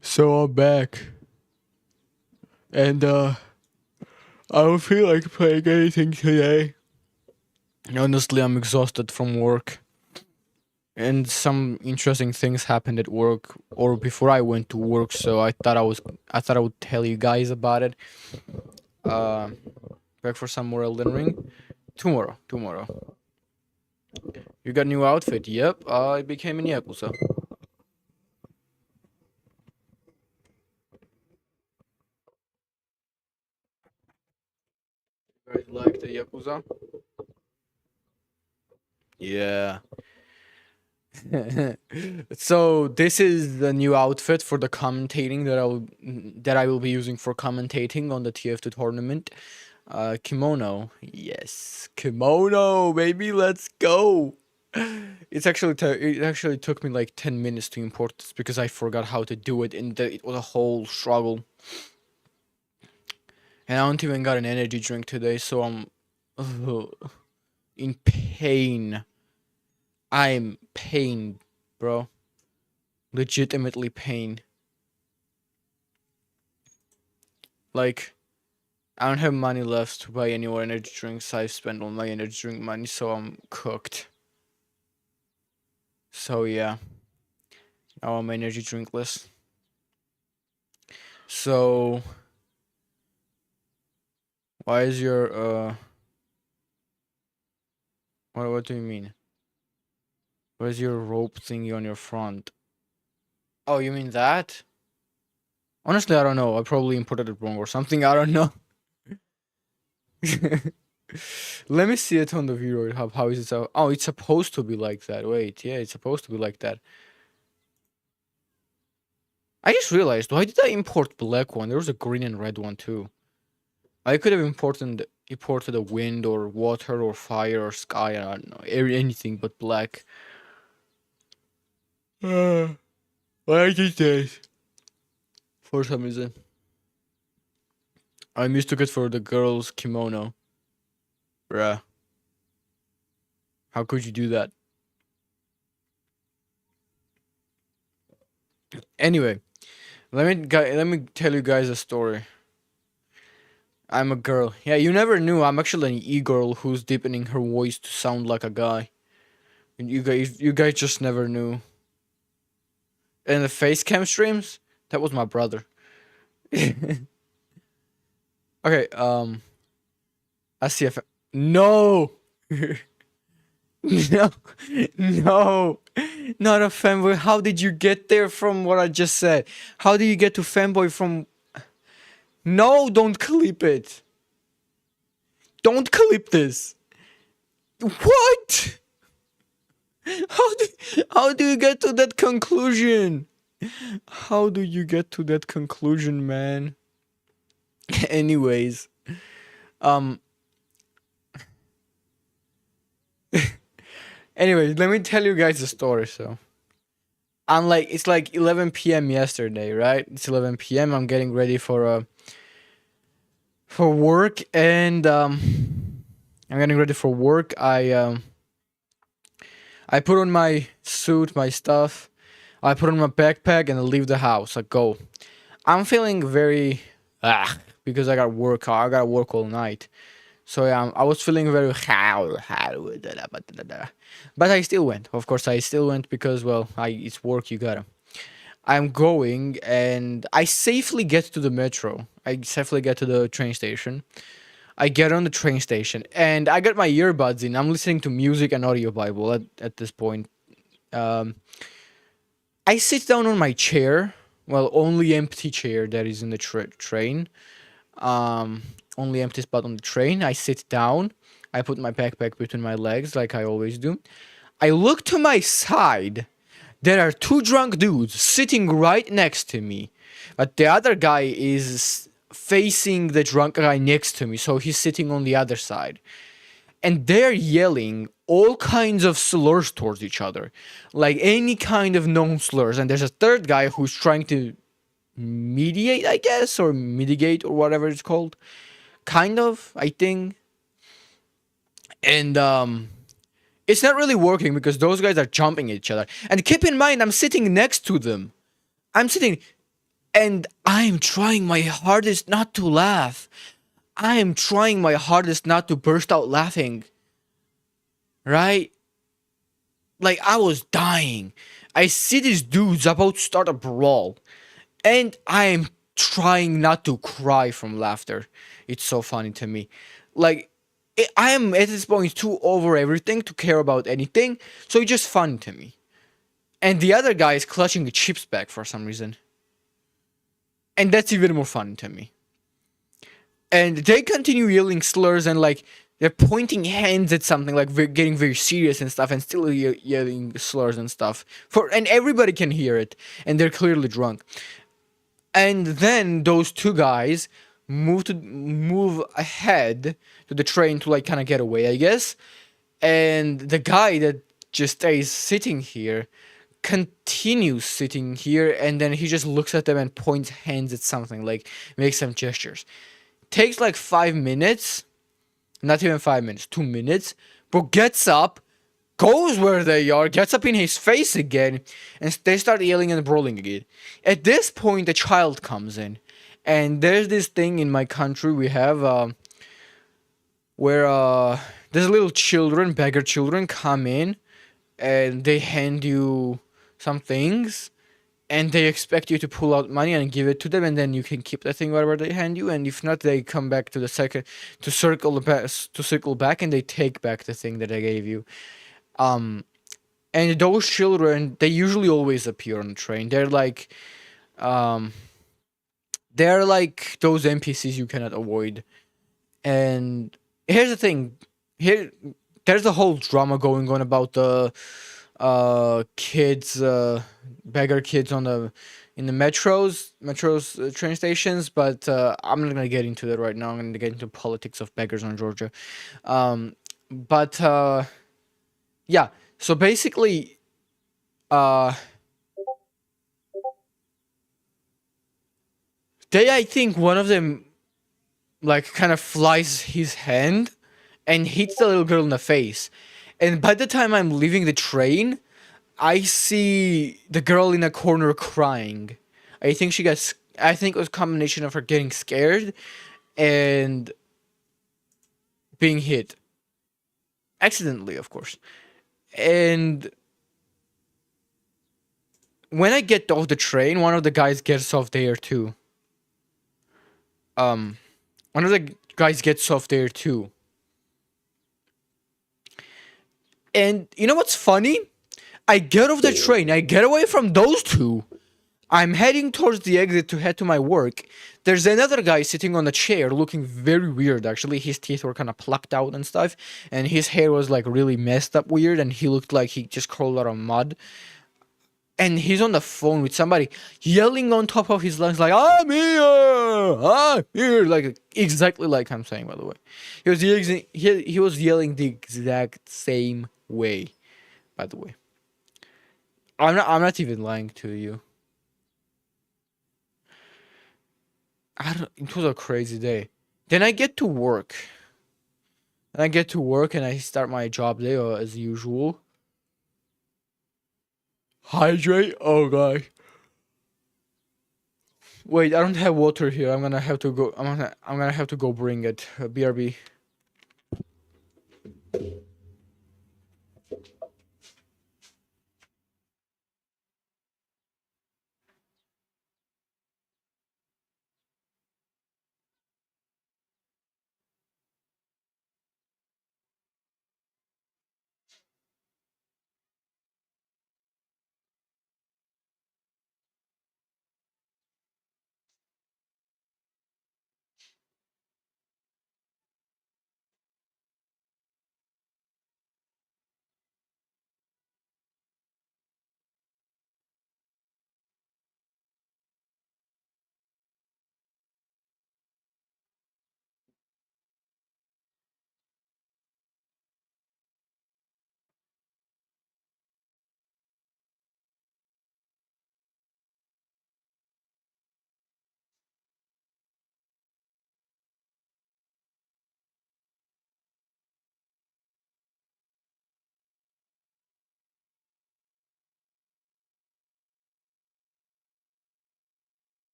So I'm back, and I don't feel like playing anything today. Honestly, I'm exhausted from work, and some interesting things happened at work or before I went to work. So I thought I would tell you guys about it. Uh, Back for some more Elden Ring tomorrow. Tomorrow. You got new outfit? Yep. I became an Yakuza. You guys like the Yakuza? Yeah. So this is the new outfit for the commentating that I will be using for commentating on the TF2 tournament. Kimono. Yes, kimono, baby, let's go. It actually took me like 10 minutes to import this because I forgot how to do it, and it was a whole struggle. And I don't even got an energy drink today, so I'm in pain. I'm pain, bro. Legitimately pain. Like, I don't have money left to buy any more energy drinks. I've spent all my energy drink money, so I'm cooked. So yeah, now I'm energy drinkless. So why is your what do you mean? What is your rope thingy on your front? Oh, you mean that? Honestly, I don't know. I probably imported it wrong or something. I don't know. Let me see it on the video. How is it? Oh, it's supposed to be like that. Wait, yeah, it's supposed to be like that. I just realized, why did I import black one? There was a green and red one too. I could have imported a wind or water or fire or sky. I don't know, anything but black. Why I did that? For some reason, I mistook it for the girl's kimono. Bruh, how could you do that? Anyway, let me tell you guys a story. I'm a girl. Yeah, you never knew. I'm actually an e-girl who's deepening her voice to sound like a guy. And you guys just never knew. And the face cam streams, that was my brother. Okay, I see if no, no, no, not a fanboy. How did you get there from what I just said? How did you get to fanboy from? No, don't clip it. Don't clip this. What? How do you get to that conclusion? How do you get to that conclusion, man? Anyways, um anyway, let me tell you guys a story. So it's like 11 p.m. yesterday, right? It's 11 p.m. I'm getting ready for work, and I'm getting ready for work. I put on my suit, my stuff. I put on my backpack and I leave the house. I go. I'm feeling very because I got work. I got to work all night. So yeah, I was feeling very but I still went. Of course, I still went because well, it's work. You gotta. I'm going and I safely get to the metro. I safely get to the train station. I get on the train station and I got my earbuds in. I'm listening to music and audio Bible at this point. Um, I sit down on my chair. Well, only empty chair that is in the train. Um, Only empty spot on the train. I sit down. I put my backpack between my legs like I always do. I look to my side. There are two drunk dudes sitting right next to me. But the other guy is facing the drunk guy next to me, so he's sitting on the other side. And they're yelling all kinds of slurs towards each other. Like any kind of known slurs. And there's a third guy who's trying to mediate, I guess, or mitigate, or whatever it's called. Kind of, I think. And it's not really working because those guys are jumping at each other. And keep in mind, I'm sitting next to them. I'm sitting And I'm trying my hardest not to laugh. I am trying my hardest not to burst out laughing, right? Like I was dying. I see these dudes about to start a brawl, and I am trying not to cry from laughter. It's so funny to me. Like I am at this point too over everything to care about anything, so it's just funny to me. And the other guy is clutching the chips back for some reason, and that's even more funny to me. And they continue yelling slurs and like they're pointing hands at something like getting very serious and stuff and still yelling slurs and stuff for and everybody can hear it and they're clearly drunk. And then those two guys move ahead to the train to like kind of get away, I guess. And the guy that just stays sitting here continues sitting here and then he just looks at them and points hands at something like makes some gestures. Takes like 5 minutes, not even 5 minutes, 2 minutes, but gets up, goes where they are, gets up in his face again, and they start yelling and brawling again. At this point, a child comes in, and there's this thing in my country we have where there's little children, beggar children, come in, and they hand you some things, and they expect you to pull out money and give it to them, and then you can keep the thing whatever they hand you, and if not, they come back to the second to circle back, and they take back the thing that I gave you. Um, and those children, they usually always appear on the train. Um, they're like those NPCs you cannot avoid. And here's the thing, here there's a whole drama going on about the kids beggar kids on the in the metros train stations, but I'm not gonna get into that right now. I'm gonna get into politics of beggars on Georgia. But yeah, so basically uh I think one of them like kind of flies his hand and hits the little girl in the face, and by the time I'm leaving the train I see the girl in a corner crying. I think it was a combination of her getting scared and being hit. Accidentally, of course. And when I get off the train, one of the guys gets off there too. Um, One of the guys gets off there too. And you know what's funny? I get off the train, I get away from those two, I'm heading towards the exit to head to my work. There's another guy sitting on a chair looking very weird actually. His teeth were kind of plucked out and stuff. And his hair was like really messed up weird. And he looked like he just crawled out of mud. And he's on the phone with somebody yelling on top of his lungs like, I'm here! I'm here! Like exactly like I'm saying, by the way. He was yelling the exact same way, by the way. I'm not even lying to you. It was a crazy day. Then I get to work. And I get to work and I start my job day as usual. Hydrate? Oh god. Wait, I don't have water here. I'm gonna have to go. I'm gonna have to go bring it. BRB.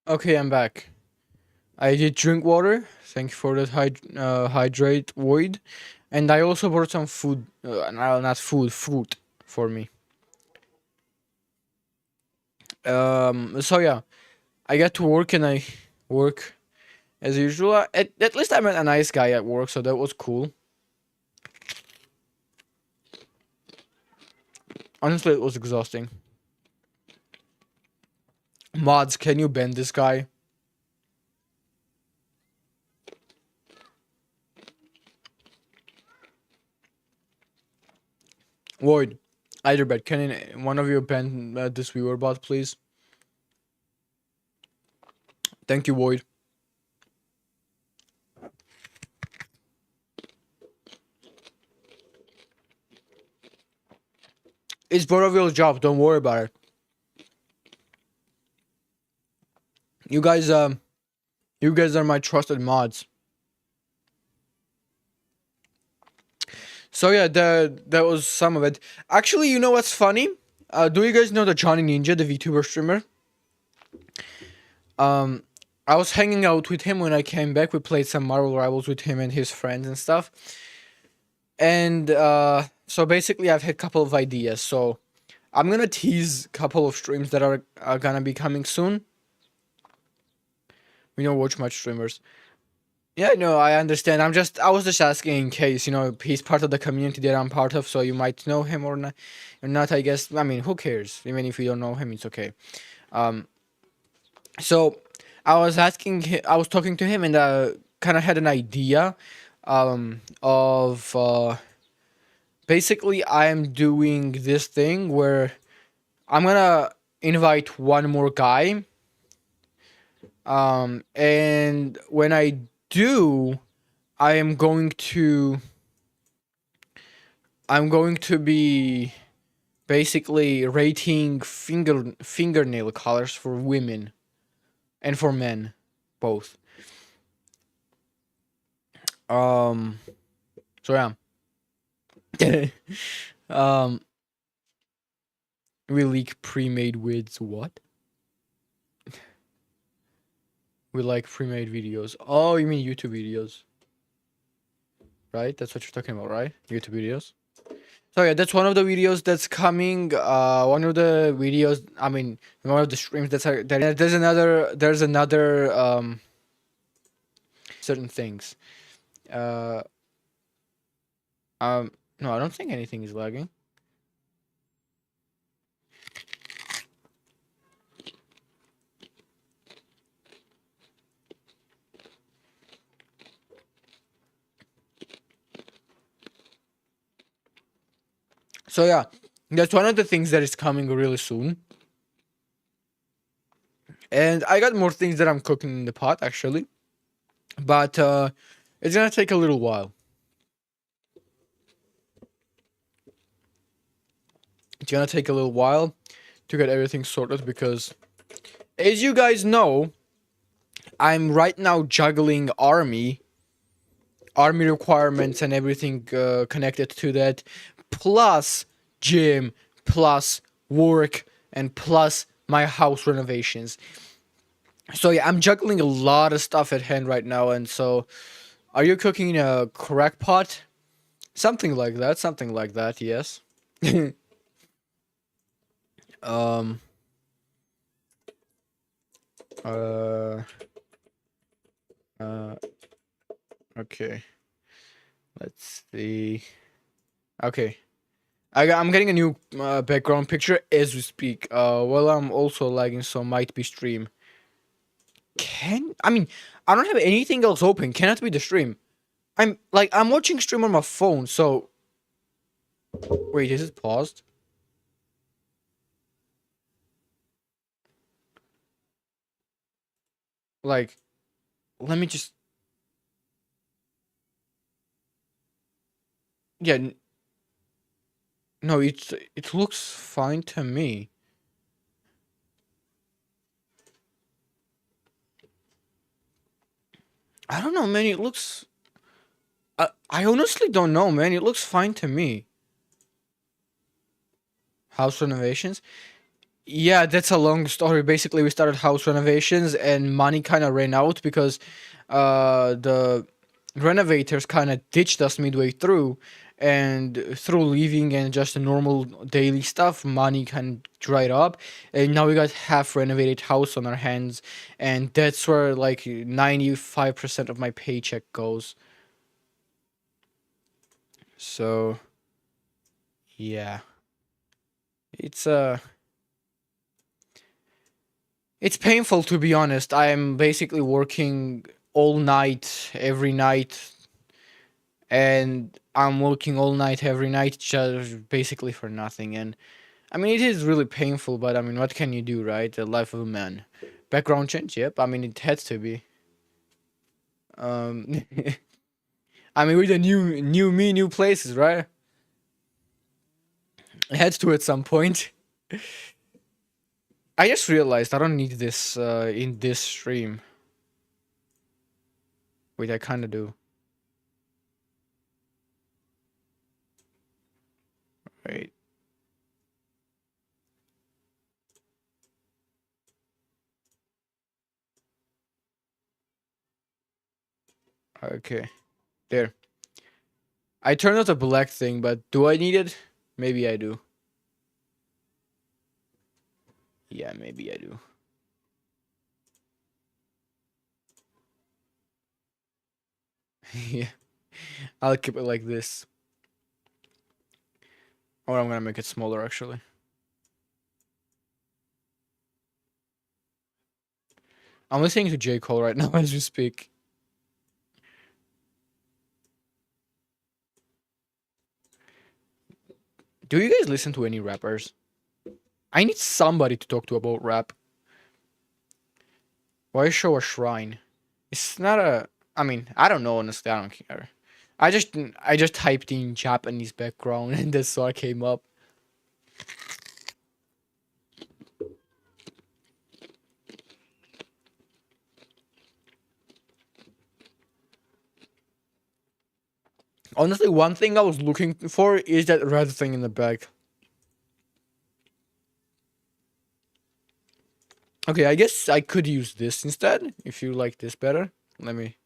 Okay, I'm back. I did drink water. Thank you for that hydrate void. And I also brought some food. No, not food, fruit for me. So yeah, I got to work and I work as usual. At least I met a nice guy at work, so that was cool. Honestly, it was exhausting. Mods, can you bend this guy? Void, either bed. Can one of you bend this viewer bot, please? Thank you, Void. It's both of your job. Don't worry about it. You guys, you guys are my trusted mods. So yeah, that was some of it. Actually, you know what's funny? Do you guys know the Johnny Ninja, the VTuber streamer? Um, I was hanging out with him when I came back. We played some Marvel Rivals with him and his friends and stuff. And so basically, I've had a couple of ideas. So I'm gonna tease a couple of streams that are gonna be coming soon. We don't watch much streamers. Yeah, no, I understand. I was just asking in case, he's part of the community that I'm part of, so you might know him or not. Or not, I guess. I mean, who cares? Even if you don't know him, it's okay. Um, so I was talking to him and kind of had an idea, of basically I'm doing this thing where I'm gonna invite one more guy, and when I do, I am going to I'm going to be basically rating fingernail colors for women and for men, both. Um. So yeah. um. We leak pre-made vids. What? We like pre-made videos. Oh, you mean YouTube videos, right? That's what you're talking about, right? YouTube videos. So yeah, that's one of the videos that's coming. One of the videos. I mean, one of the streams that's there. There's another certain things. Uh. No, I don't think anything is lagging. So yeah, that's one of the things that is coming really soon. And I got more things that I'm cooking in the pot actually, but it's gonna take a little while. It's gonna take a little while to get everything sorted because, as you guys know, I'm right now juggling army requirements and everything connected to that, plus gym, plus work, and plus my house renovations. So yeah, I'm juggling a lot of stuff at hand right now, and so, are you cooking in a crack pot? Something like that. Something like that. Yes. um. Uh. Uh. Okay. Let's see. Okay. I'm getting a new background picture as we speak. Well, I'm also lagging, so might be stream. I mean, I don't have anything else open. Cannot be the stream. I'm watching stream on my phone. So wait, is it paused? Like, let me just. Yeah. No, it looks fine to me. I don't know, man. It looks. I honestly don't know, man. It looks fine to me. House renovations. Yeah, that's a long story. Basically, we started house renovations and money kind of ran out because the renovators kind of ditched us midway through. And through leaving and just the normal daily stuff, money kind of dried up. And now we got half renovated house on our hands. And that's where like 95% of my paycheck goes. So, yeah. It's it's painful to be honest. I'm basically working all night every night, and I'm working all night every night just basically for nothing. And I mean, it is really painful, but I mean, what can you do, right? The life of a man. Background change, yep. I mean, it had to be. Um, I mean, with the new me, new places, right? It had to at some point. I just realized I don't need this in this stream. Wait, I kind of do. Right. Okay. There. I turned out a black thing, but do I need it? Maybe I do. Yeah, maybe I do. Yeah, I'll keep it like this. Or I'm gonna make it smaller actually. I'm listening to J. Cole right now as we speak. Do you guys listen to any rappers? I need somebody to talk to about rap. Why show a shrine? It's not a. I mean, I don't know honestly. I don't care. I just typed in Japanese background and that's what came up. Honestly, one thing I was looking for is that red thing in the back. Okay, I guess I could use this instead if you like this better. Let me.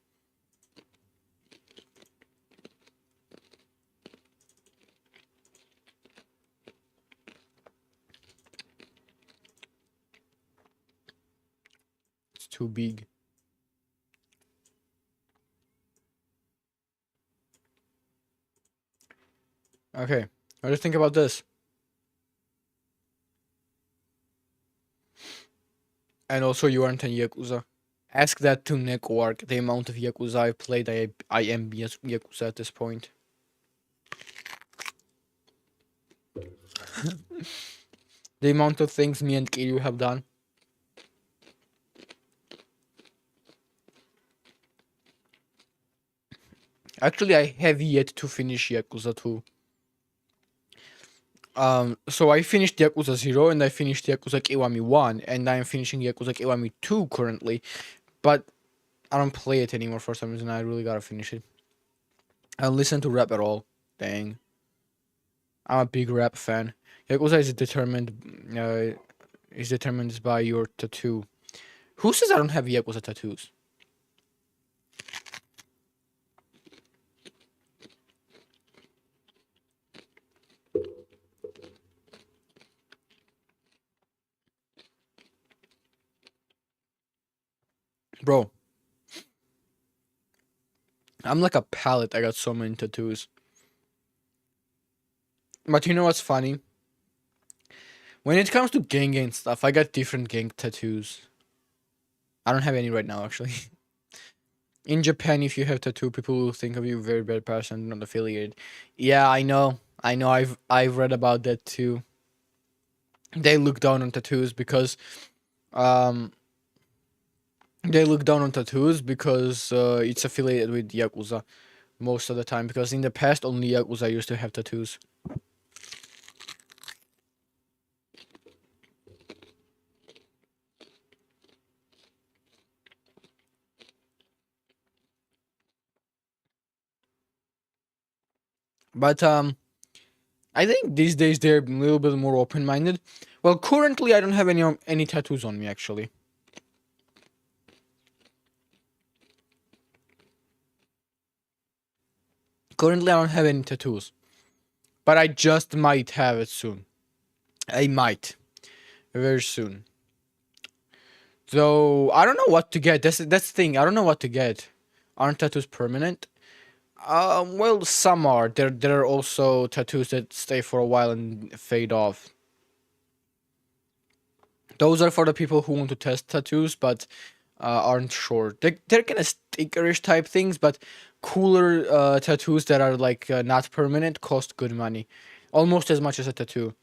It's too big. Okay, what do you think about this? And also, you aren't in Yakuza. Ask that to Network. The amount of Yakuza I've played, I am Yakuza at this point. The amount of things me and Kiryu have done. Actually, I have yet to finish Yakuza 2. So I finished Yakuza 0 and I finished Yakuza Kiwami 1, and I'm finishing Yakuza Kiwami 2 currently, but I don't play it anymore for some reason. I really gotta finish it. I don't listen to rap at all. Dang. I'm a big rap fan. Yakuza is determined by your tattoo. Who says I don't have Yakuza tattoos? Bro, I'm like a pallet. I got so many tattoos. But you know what's funny? When it comes to gang stuff, I got different gang tattoos. I don't have any right now, actually. In Japan, if you have tattoo, people will think of you a very bad person, not affiliated. Yeah, I know. I know. I've read about that too. They look down on tattoos because um it's affiliated with Yakuza most of the time, because in the past only Yakuza used to have tattoos. But I think these days they're a little bit more open-minded. Well, currently I don't have any tattoos on me actually. Currently I don't have any tattoos, but I just might have it soon. I might very soon. Though I don't know what to get. That's the thing. I don't know what to get. Aren't tattoos permanent? Well, some are. There are also tattoos that stay for a while and fade off. Those are for the people who want to test tattoos, but aren't sure. They're kind of stickerish type things, but cooler tattoos that are like not permanent cost good money, almost as much as a tattoo.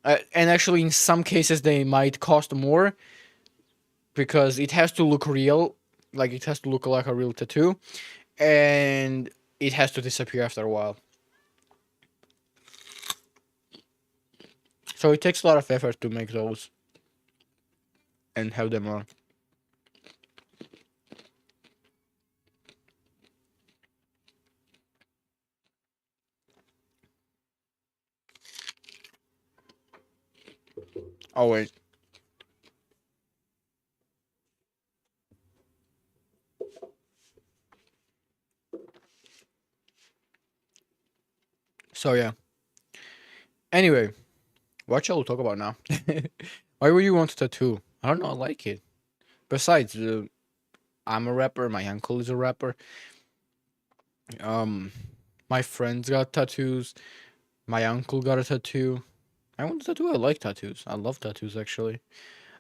And actually, in some cases, they might cost more because it has to look real, like it has to look like a real tattoo, and it has to disappear after a while. So it takes a lot of effort to make those and have them on. Oh wait. So yeah. Anyway, what shall we talk about now? Why would you want a tattoo? I don't know. I like it. Besides, I'm a rapper. My uncle is a rapper. Um, my friends got tattoos. My uncle got a tattoo. I want a tattoo. I like tattoos. I love tattoos. Actually,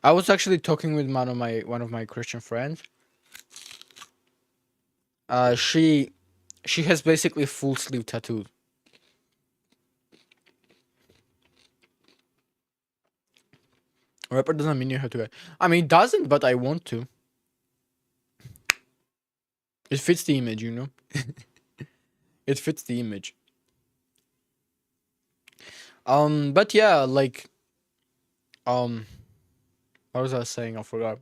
I was actually talking with one of my Christian friends. She has basically full sleeve tattoos. Rapper doesn't mean you have to get. I mean, it doesn't, but I want to. It fits the image, you know. It fits the image. But yeah, like, um, what was I saying? I forgot.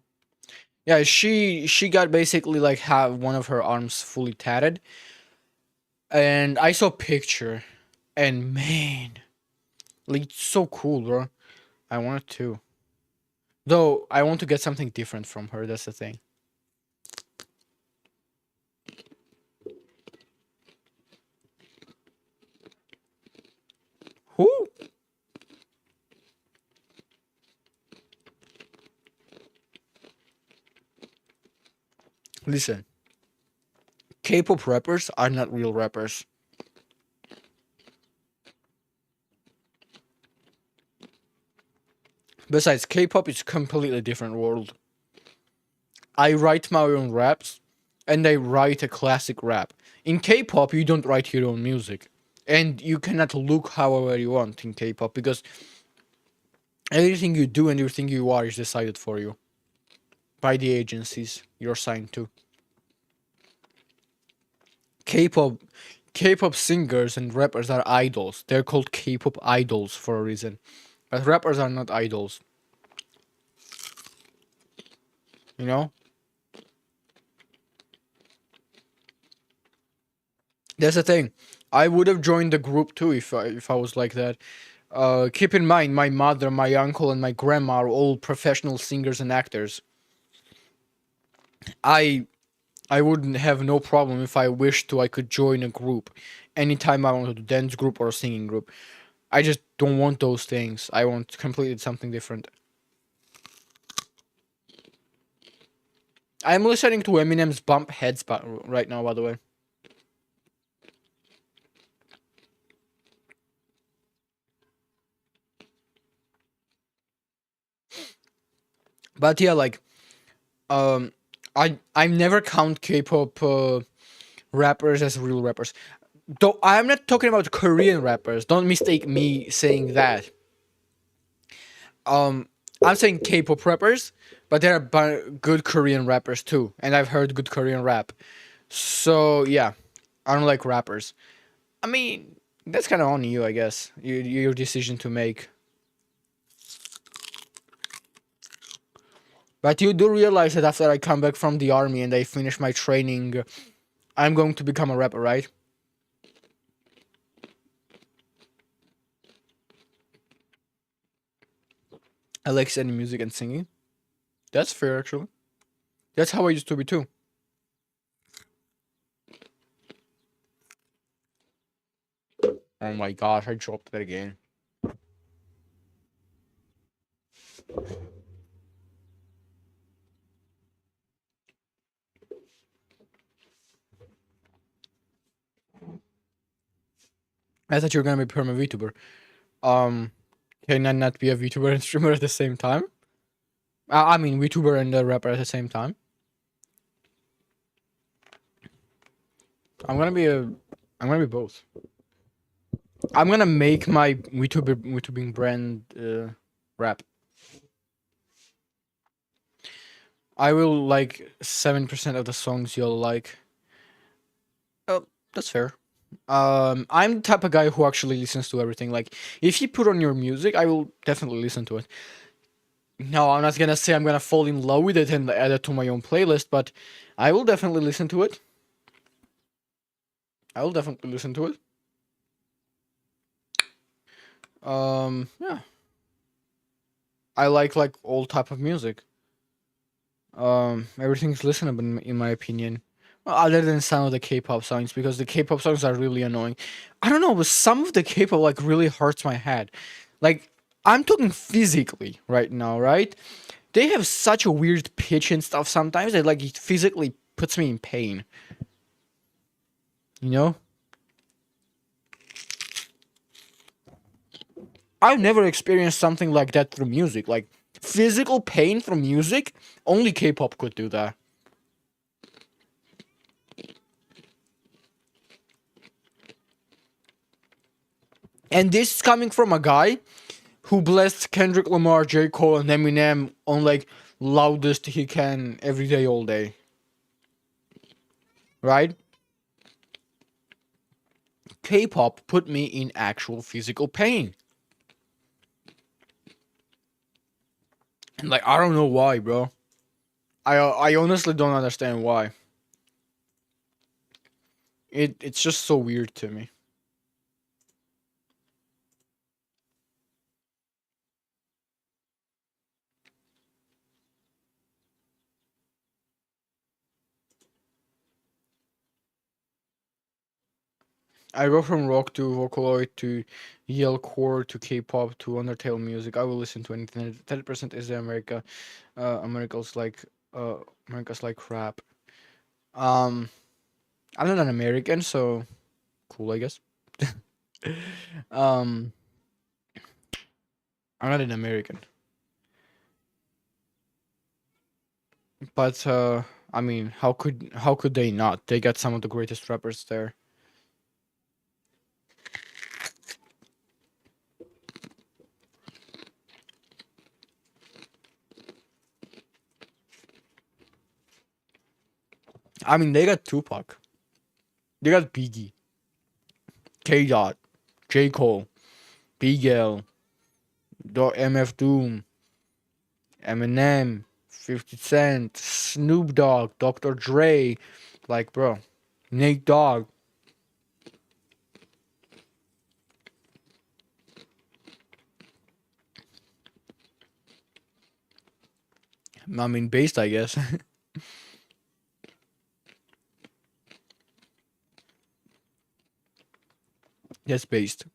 Yeah, she got basically like have one of her arms fully tatted, and I saw a picture, and man, like it's so cool, bro. I want it too. Though I want to get something different from her. That's the thing. Who? Listen, K-pop rappers are not real rappers. Besides, K-pop is completely different world. I write my own raps, and I write a classic rap. In K-pop, you don't write your own music, and you cannot look however you want in K-pop because everything you do and everything you are is decided for you by the agencies you're signed to. K-pop, K-pop singers and rappers are idols. They're called K-pop idols for a reason, but rappers are not idols. You know, that's the thing. I would have joined the group too if I was like that. Keep in mind, my mother, my uncle, and my grandma are all professional singers and actors. I I wouldn't have no problem if I wished to. I could join a group anytime I wanted to, dance group or a singing group. I just don't want those things. I want completely something different. I'm listening to Eminem's Bump Heads right now, by the way. But yeah, like um, I never count K-pop rappers as real rappers. Though I'm not talking about Korean rappers. Don't mistake me saying that. Um, I'm saying K-pop rappers, but there are good Korean rappers too, and I've heard good Korean rap. So yeah, I don't like rappers. I mean, that's kind of on you, I guess. Your decision to make. But you do realize that after I come back from the army and I finish my training, I'm going to become a rapper, right? I like studying music and singing. That's fair, actually. That's how I used to be too. Oh my gosh, I dropped that again. I thought you were gonna be perma VTuber. Um, can I not be a VTuber and streamer at the same time? I mean, VTuber and a rapper at the same time. I'm gonna be a. I'm gonna be both. I'm gonna make my VTubing brand rap. I will like 7% of the songs you'll like. Oh, that's fair. I'm the type of guy who actually listens to everything. Like, if you put on your music, I will definitely listen to it. No, I'm not gonna say I'm gonna fall in love with it and add it to my own playlist, but I will definitely listen to it. I will definitely listen to it. Yeah, I like all type of music. Everything's listenable in my opinion. Well, other than some of the K-pop songs, because the K-pop songs are really annoying. I don't know, but some of the K-pop like really hurts my head. Like, I'm talking physically right now, right? They have such a weird pitch and stuff sometimes that like it physically puts me in pain. You know? I've never experienced something like that through music. Like physical pain from music, only K-pop could do that. And this is coming from a guy who blessed Kendrick Lamar, J. Cole, and Eminem on like loudest he can every day, all day. Right? K-pop put me in actual physical pain. And like I don't know why, bro. I honestly don't understand why. It's just so weird to me. I go from rock to Vocaloid to yellcore to K-pop to Undertale music. I will listen to anything. 30% is the America. America's like uh America's like crap. Um, I'm not an American, so cool, I guess. um, I'm not an American, but I mean, how could they not? They got some of the greatest rappers there. I mean, they got Tupac, they got Biggie, K. Dot, J. Cole, Big L, MF Doom, Eminem, 50 Cent, Snoop Dogg, Dr. Dre, like bro, Nate Dogg. I mean, based, I guess. Yes, based.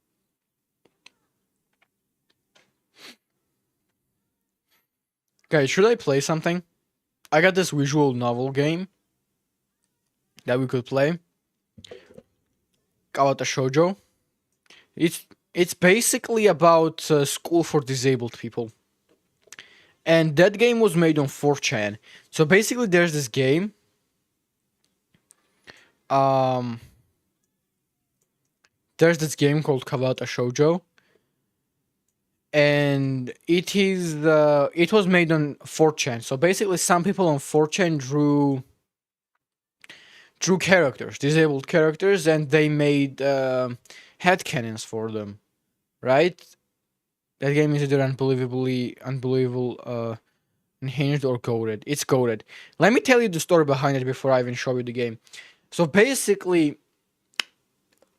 Guys, should I play something? I got this visual novel game that we could play. About the shoujo. It's basically about school for disabled people, and that game was made on 4chan. So basically, there's this game. Um, there's this game called Kawata Shoujo, and it was made on 4chan. So basically, some people on 4chan drew characters, disabled characters, and they made headcanons for them. Right? That game is either unbelievable, enhanced or coded. It's coded. Let me tell you the story behind it before I even show you the game. So basically,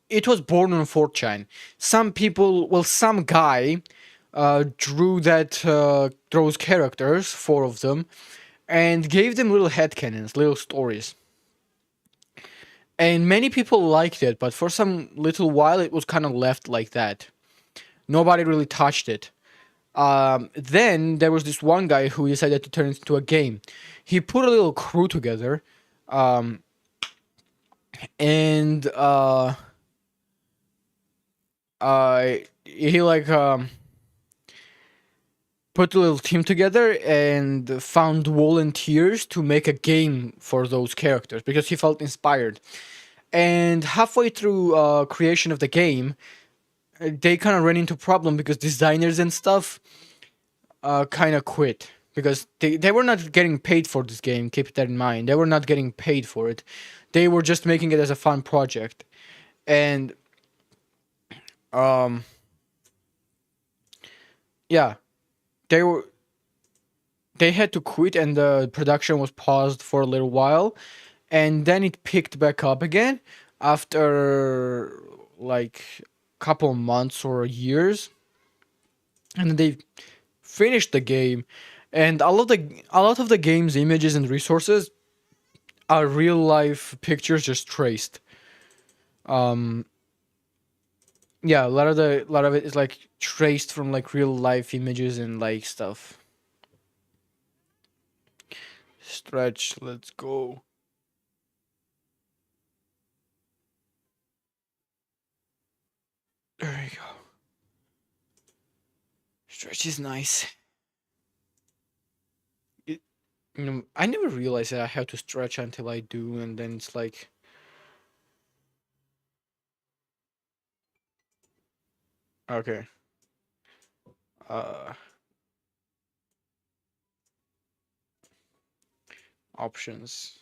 it was born on 4chan. Some people, well, some guy drew those characters, 4 of them, and gave them little headcanons, little stories. And many people liked it, but for some little while it was kind of left like that. Nobody really touched it. Then there was this one guy who decided to turn it into a game. He put a little crew together, and he like put a little team together and found volunteers to make a game for those characters because he felt inspired. And halfway through creation of the game, they kind of ran into problem because designers and stuff kind of quit because they were not getting paid for this game. Keep that in mind. They were not getting paid for it. They were just making it as a fun project. And yeah, they had to quit and the production was paused for a little while, and then it picked back up again after like couple months or years, and they finished the game. And a lot of the game's images and resources are real life pictures just traced. Yeah, a lot of it is like traced from like real life images and like stuff. Stretch, let's go. There we go. Stretch is nice. I never realized that I have to stretch until I do, and then it's like, okay, uh, options.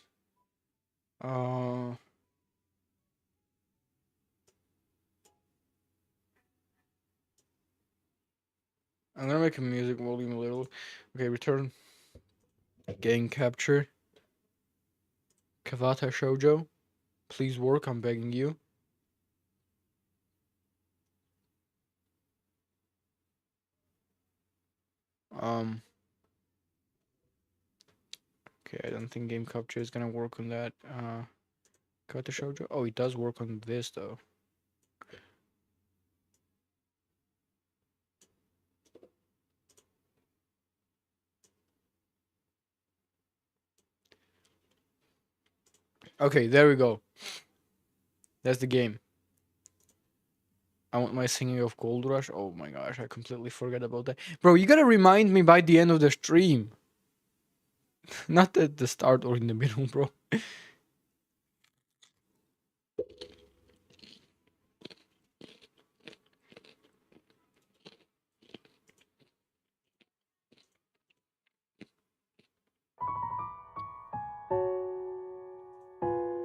Uh, I'm gonna make a music volume a little. Okay, return. Game capture. Kavata Shoujo. Please work, I'm begging you. Um, okay, I don't think game capture is gonna work on that. Kavata Shoujo. Oh, it does work on this though. Okay, there we go. That's the game. I want my singing of Gold Rush. Oh my gosh, I completely forgot about that. Bro, you gotta remind me by the end of the stream. Not at the start or in the middle, bro.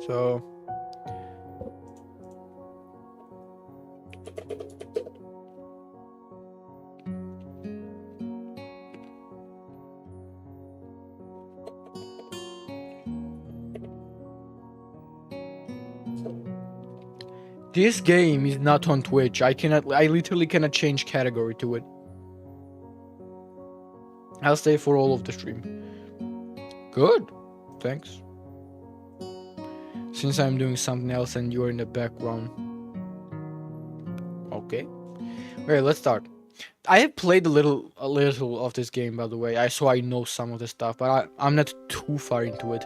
So, this game is not on Twitch. I literally cannot change category to it. I'll stay for all of the stream. Good. Thanks. Since I'm doing something else and you're in the background. Okay. Okay, let's start. I have played a little of this game, by the way. I know some of the stuff, but I'm not too far into it.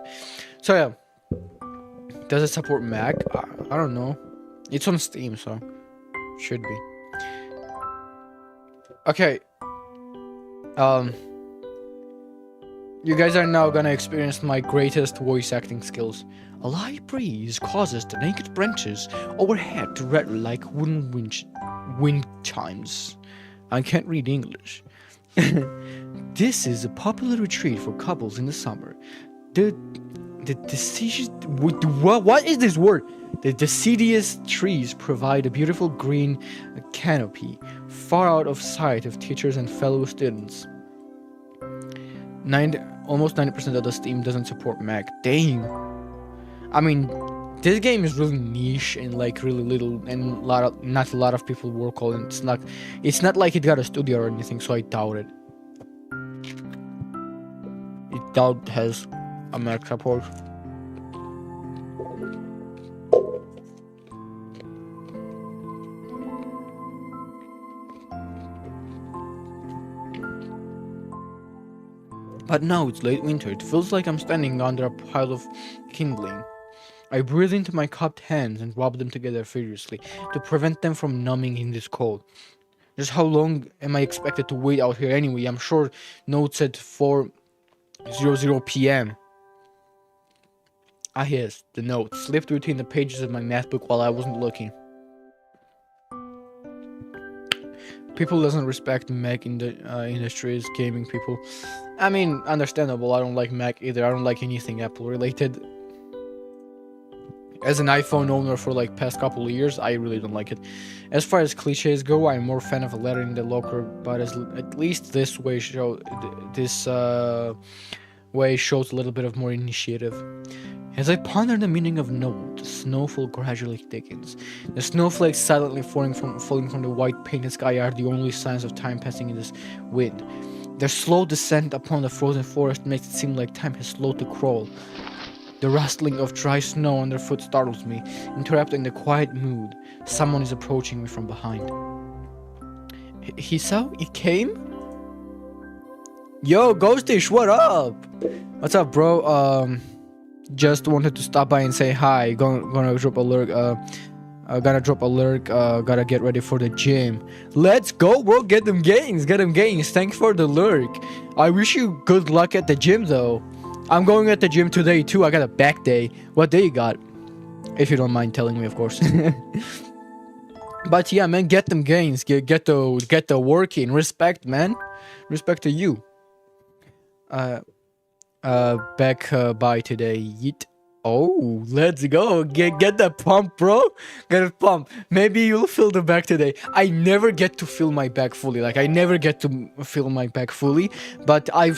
So yeah, does it support Mac? I don't know. It's on Steam, so should be. Okay. You guys are now gonna experience my greatest voice acting skills. A light breeze causes the naked branches overhead to rattle like wooden wind chimes. I can't read English. This is a popular retreat for couples in the summer. The deciduous... What is this word? The deciduous trees provide a beautiful green canopy, far out of sight of teachers and fellow students. Almost 90% of the Steam doesn't support Mac. Dang. I mean, This game is really niche and like really little, and not a lot of people work on it. It's not like it got a studio or anything, so I doubt it. It doubt has a Mac support. But now it's late winter. It feels like I'm standing under a pile of kindling. I breathe into my cupped hands and rub them together furiously to prevent them from numbing in this cold. Just how long am I expected to wait out here anyway? I'm sure notes at 4:00 p.m. Ah yes, the note slipped between the pages of my math book while I wasn't looking. People doesn't respect Mac in the industries, gaming people. I mean, understandable. I don't like Mac either. I don't like anything Apple related. As an iPhone owner for like past couple of years, I really don't like it. As far as cliches go, I'm more fan of a letter in the locker, but at least this way way shows a little bit of more initiative. As I ponder the meaning of note, the snowfall gradually thickens. The snowflakes silently falling from the white painted sky are the only signs of time passing in this wind. Their slow descent upon the frozen forest makes it seem like time has slowed to crawl. The rustling of dry snow underfoot startles me, interrupting the quiet mood. Someone is approaching me from behind. Hisa, it came? Yo, Ghostish, what up? What's up, bro? Just wanted to stop by and say hi. Gonna drop a lurk. Gotta get ready for the gym. Let's go, bro. Get them gains. Thanks for the lurk. I wish you good luck at the gym, though. I'm going at the gym today too. I got a back day. What day you got? If you don't mind telling me, of course. But yeah, man, get them gains. Get the work in. Respect, man. Respect to you. Back by today. Yeet. Oh, let's go. Get that pump, bro. Get a pump. Maybe you'll feel the back today. I never get to feel my back fully. Like I never get to feel my back fully. But I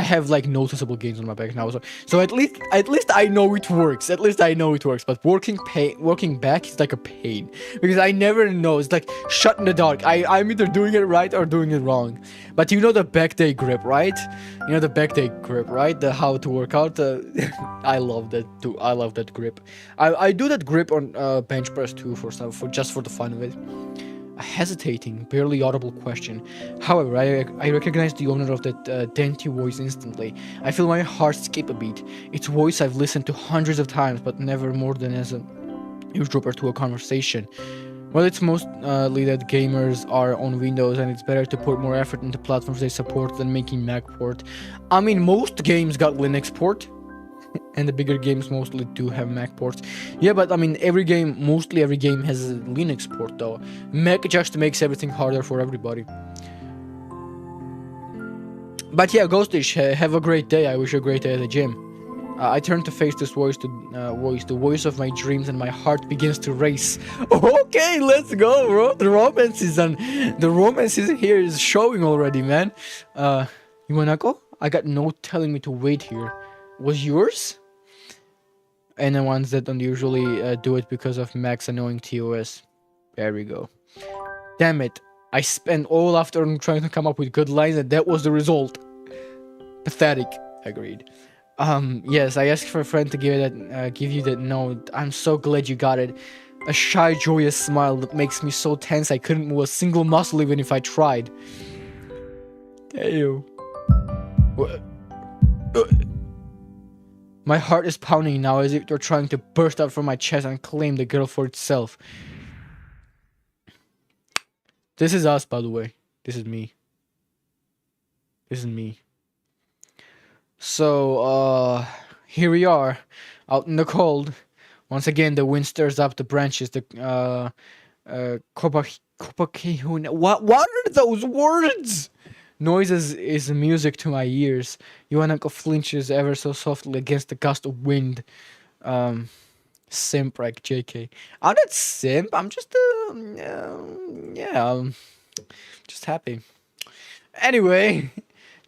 have like noticeable gains on my back now. So at least I know it works. At least I know it works. But working back is like a pain because I never know. It's like shut in the dark. I'm either doing it right or doing it wrong. But you know the back day grip, right? You know the back day grip, right? The how to work out. I love that too. I love that grip. I do that grip on bench press too for just for the fun of it. A hesitating, barely audible question. However, I recognize the owner of that dainty voice instantly. I feel my heart skip a beat. It's a voice I've listened to hundreds of times, but never more than as a eavesdropper to a conversation. Well, it's mostly that gamers are on Windows and it's better to put more effort into platforms they support than making Mac port. I mean, most games got Linux port. And the bigger games mostly do have Mac ports. Yeah, but I mean, mostly every game has a Linux port though. Mac just makes everything harder for everybody. But yeah, Ghostish, have a great day. I wish you a great day at the gym. I turn to face this the voice of my dreams, and my heart begins to race. Okay, let's go, bro. The romance is here is showing already, man. You wanna go? I got no telling me to wait here. Was yours? And the ones that don't usually do it because of Mac's annoying TOS. There we go. Damn it. I spent all afternoon trying to come up with good lines and that was the result. Pathetic. Agreed. Yes, I asked for a friend to give you that note. I'm so glad you got it. A shy, joyous smile that makes me so tense I couldn't move a single muscle even if I tried. Damn. My heart is pounding now as if they're trying to burst out from my chest and claim the girl for itself. This is us, by the way. This is me. This is me. So, here we are, out in the cold. Once again, the wind stirs up the branches. The what are those words? Noises is music to my ears. Yuanako flinches ever so softly against the gust of wind. Simp like JK. I'm not simp. I'm just just happy. Anyway,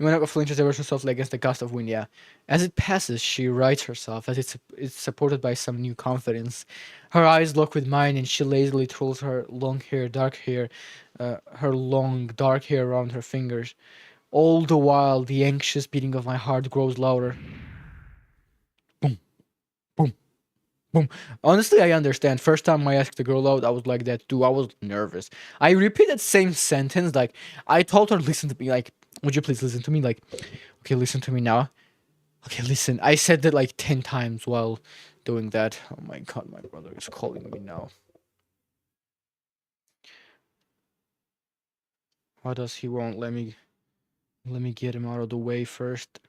Ivanova flinches ever so softly against the gust of wind, yeah. As it passes, she rights herself, as it's supported by some new confidence. Her eyes lock with mine, and she lazily twirls her long, dark hair around her fingers. All the while, the anxious beating of my heart grows louder. Boom, boom, boom. Honestly, I understand. First time I asked the girl out, I was like that too. I was nervous. I repeated same sentence. Like, I told her, listen to me. Like, would you please listen to me? Like, okay, listen to me now. Okay, listen. I said that like 10 times while doing that. Oh my god, my brother is calling me now. Why does he won't let me get him out of the way first?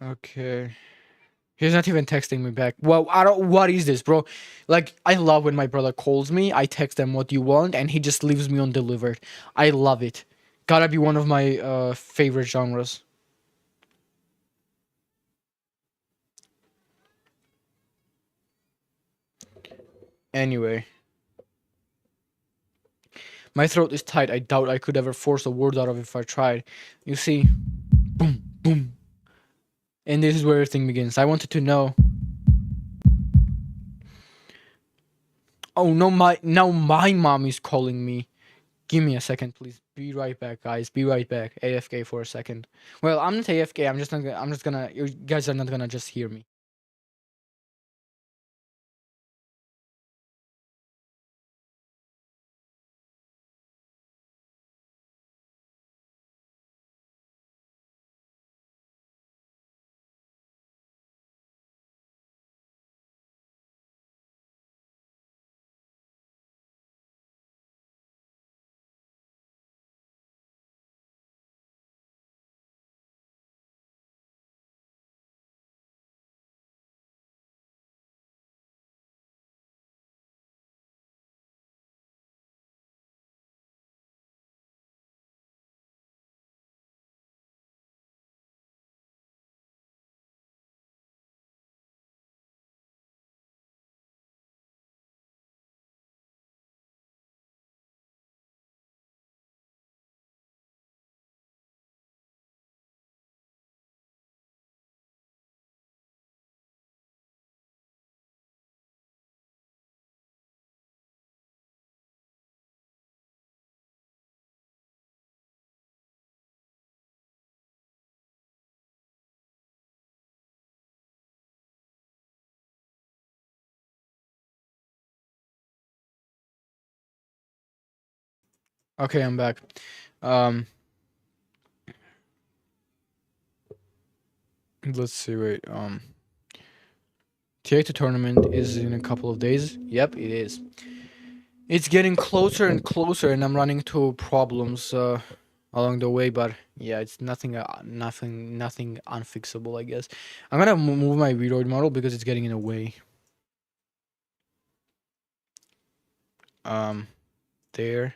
Okay. He's not even texting me back. Well, I don't. What is this, bro? Like, I love when my brother calls me. I text him what you want, and he just leaves me undelivered. I love it. Gotta be one of my favorite genres. Anyway, my throat is tight. I doubt I could ever force a word out of it if I tried. You see, boom, boom, and this is where everything begins. I wanted to know. Oh no, my mom is calling me. Give me a second, please. Be right back, guys. Be right back. AFK for a second. Well, I'm not AFK. I'm just not. I'm just gonna. You guys are not gonna just hear me. Okay, I'm back. Um, let's see. Wait. T8 tournament is in a couple of days. Yep, it is. It's getting closer and closer, and I'm running into problems along the way. But yeah, it's nothing unfixable, I guess. I'm gonna move my Viroid model because it's getting in the way. Um, there,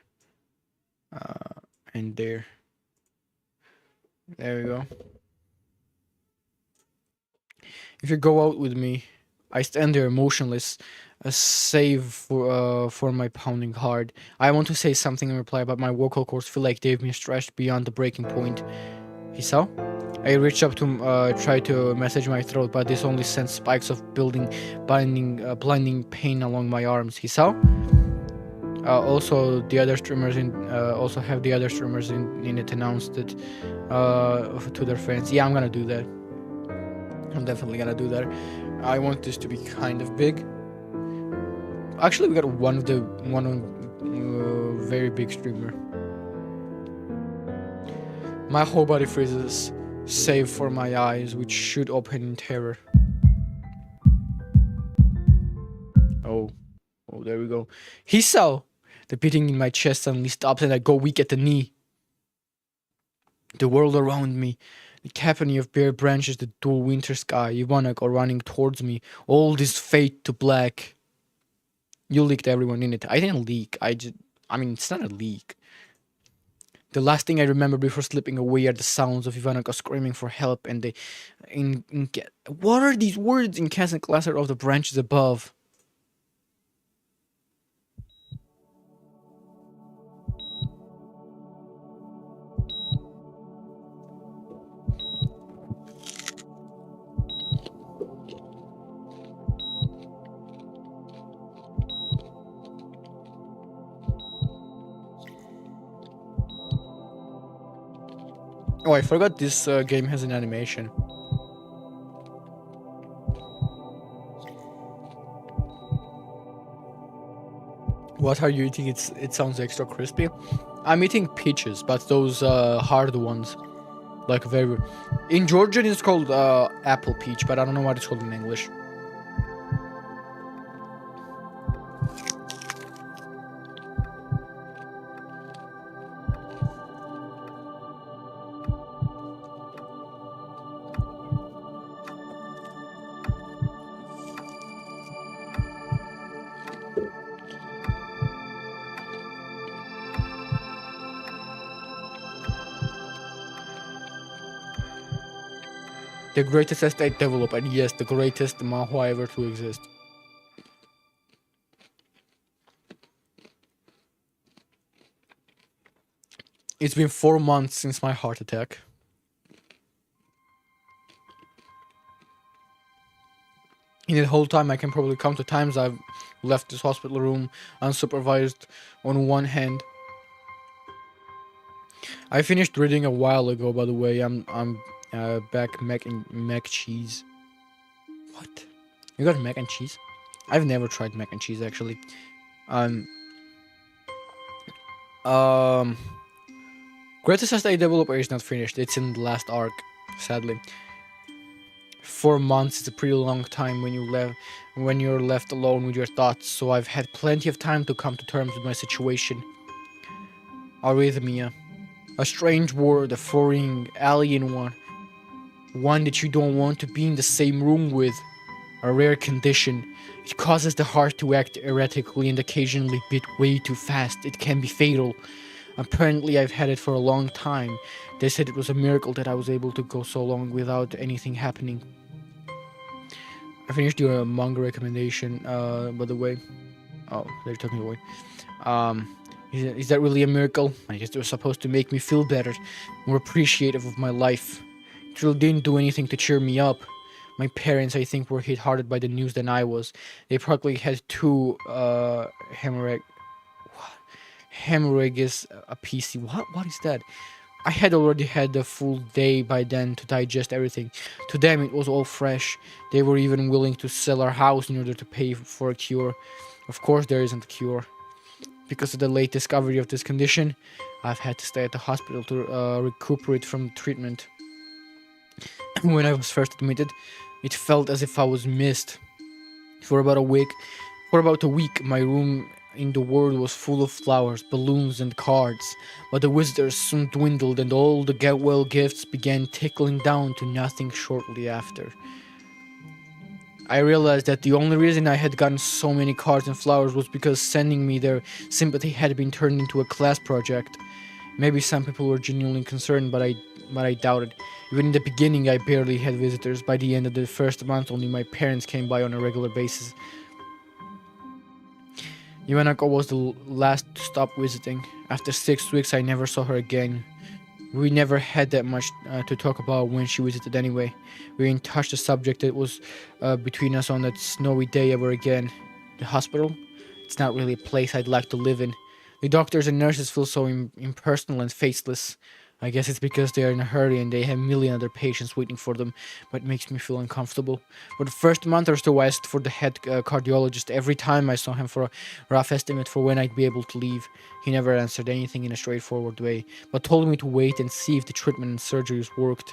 and there. There we go. If you go out with me, I stand there motionless, save for my pounding heart. I want to say something in reply, but my vocal cords feel like they've been stretched beyond the breaking point. He saw? I reach up to try to message my throat, but this only sends spikes of blinding pain along my arms. He saw? Also, the other streamers also have the other streamers in it announced it to their friends. Yeah, I'm gonna do that. I'm definitely gonna do that. I want this to be kind of big. Actually, we got one very big streamer. My whole body freezes, save for my eyes, which should open in terror. Oh, there we go. He saw the beating in my chest suddenly stops, and I go weak at the knee. The world around me, the company of bare branches, the dual winter sky, Ivanak are running towards me. All this fade to black. You leaked everyone in it. I didn't leak. I mean, it's not a leak. The last thing I remember before slipping away are the sounds of Ivanaka screaming for help and the what are these words? Incessant clatter of the branches above. Oh, I forgot this game has an animation. What are you eating? It sounds extra crispy. I'm eating peaches, but those hard ones, like very. In Georgian, it's called apple peach, but I don't know what it's called in English. The greatest estate developer, yes, the greatest manhwa ever to exist. It's been 4 months since my heart attack. In the whole time, I can probably count the times I've left this hospital room unsupervised on one hand. I finished reading a while ago, by the way. I'm back mac cheese. What? You got mac and cheese? I've never tried mac and cheese actually. Um um Greatest Estate Developer is not finished. It's in the last arc, sadly. 4 months is a pretty long time when you're left alone with your thoughts, so I've had plenty of time to come to terms with my situation. Arrhythmia. A strange word, a foreign, alien one that you don't want to be in the same room with. A rare condition. It causes the heart to act erratically and occasionally beat way too fast. It can be fatal. Apparently, I've had it for a long time. They said it was a miracle that I was able to go so long without anything happening. I finished your manga recommendation, by the way. Oh, they're talking away. Is that really a miracle? I guess it was supposed to make me feel better, more appreciative of my life. It really didn't do anything to cheer me up. My parents, I think, were hit harder by the news than I was. They probably had two hemorrhag. What? Hemorrhag is a PC. What is that? I had already had a full day by then to digest everything. To them, it was all fresh. They were even willing to sell our house in order to pay for a cure. Of course, there isn't a cure. Because of the late discovery of this condition, I've had to stay at the hospital to recuperate from treatment. When I was first admitted, it felt as if I was missed. For about a week, my room in the world was full of flowers, balloons, and cards. But the visitors soon dwindled, and all the get-well gifts began trickling down to nothing shortly after. I realized that the only reason I had gotten so many cards and flowers was because sending me their sympathy had been turned into a class project. Maybe some people were genuinely concerned, but I doubted. Even in the beginning, I barely had visitors. By the end of the first month, only my parents came by on a regular basis. Ivanako was the last to stop visiting. After 6 weeks, I never saw her again. We never had that much to talk about when she visited anyway. We didn't touch the subject that was between us on that snowy day ever again. The hospital? It's not really a place I'd like to live in. The doctors and nurses feel so impersonal and faceless. I guess it's because they are in a hurry and they have a million other patients waiting for them, but it makes me feel uncomfortable. For the first month or so, I asked for the head cardiologist every time I saw him for a rough estimate for when I'd be able to leave. He never answered anything in a straightforward way, but told me to wait and see if the treatment and surgeries worked.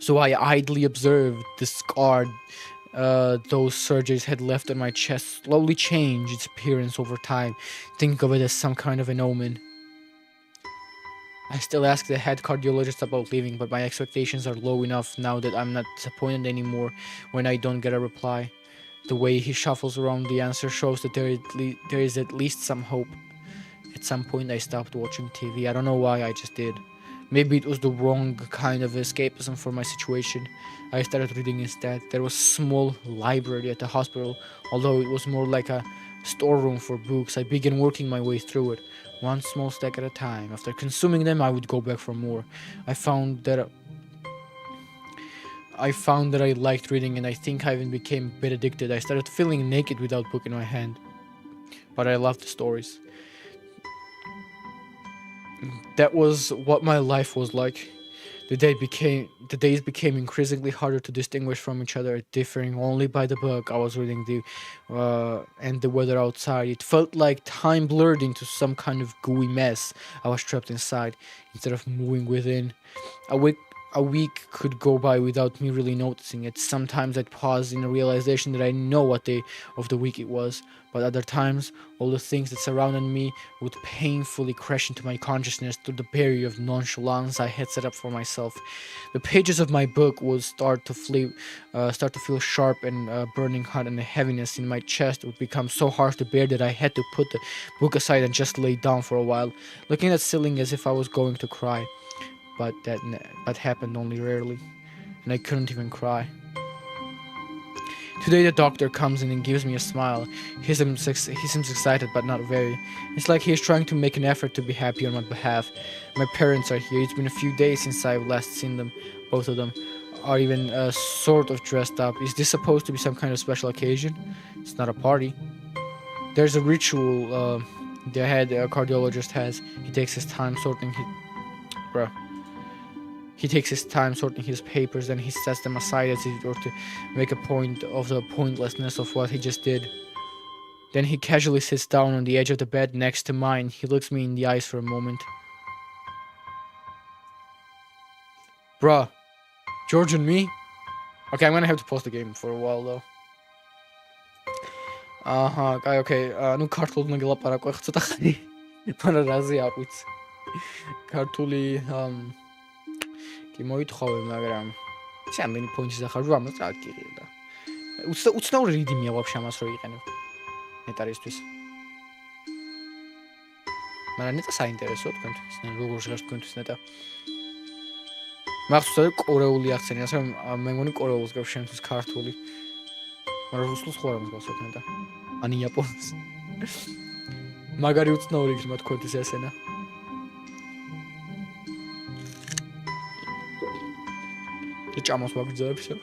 So I idly observed the scar those surgeries had left on my chest slowly change its appearance over time. Think of it as some kind of an omen. I still ask the head cardiologist about leaving, but my expectations are low enough now that I'm not disappointed anymore when I don't get a reply. The way he shuffles around the answer shows that there is at least some hope. At some point I stopped watching TV. I don't know why, I just did. Maybe it was the wrong kind of escapism for my situation. I started reading instead. There was a small library at the hospital, although it was more like a storeroom for books. I began working my way through it, one small stack at a time. After consuming them, I would go back for more. I found that I liked reading, and I think I even became a bit addicted. I started feeling naked without book in my hand, but I loved the stories. That was what my life was like. The days became increasingly harder to distinguish from each other, differing only by the book I was reading and the weather outside. It felt like time blurred into some kind of gooey mess. I was trapped inside instead of moving within. A week a week could go by without me really noticing it. Sometimes I'd pause in the realization that I know what day of the week it was, but other times all the things that surrounded me would painfully crash into my consciousness through the barrier of nonchalance I had set up for myself. The pages of my book would start to feel sharp and burning hot, and the heaviness in my chest would become so hard to bear that I had to put the book aside and just lay down for a while, looking at the ceiling as if I was going to cry. But that happened only rarely, and I couldn't even cry. Today the doctor comes in and gives me a smile. He seems excited, but not very. It's like he's trying to make an effort to be happy on my behalf. My parents are here. It's been a few days since I've last seen them. Both of them are even sort of dressed up. Is this supposed to be some kind of special occasion? It's not a party. There's a ritual the head cardiologist has. He takes his time sorting his papers, and he sets them aside as if it were to make a point of the pointlessness of what he just did. Then he casually sits down on the edge of the bed next to mine. He looks me in the eyes for a moment. Bruh, George and me? Okay, I'm gonna have to pause the game for a while though. Okay. Nu ქართულად მეგელაპარაკო ახლა ცოტა ხანი. მაგრამ რაზე არ ვიცი. ქართული კი მოითხოვე, მაგრამ ისე ამდენი პოინტის ახლა 800 რა გიყიდა და უცნაური რიდიმია ვაფშე ამას რო იყენებ ნეტარისთვის. მაგრამ ნეტა საინტერესოა თქვენთვის, როგორ ჟღერს თქვენთვის ნეტა. მახსოვს კორეული ახსენე, ასე მე მგონი კორეულს გავს შენთვის ქართული. მაგრამ რუსულს ხო არ მსგავსებ ნეტა. ან იაპონს. მაგარი უცნაური იქნება თქვენთვის ესენა. ჭამოს ვაგრძელებ ისე.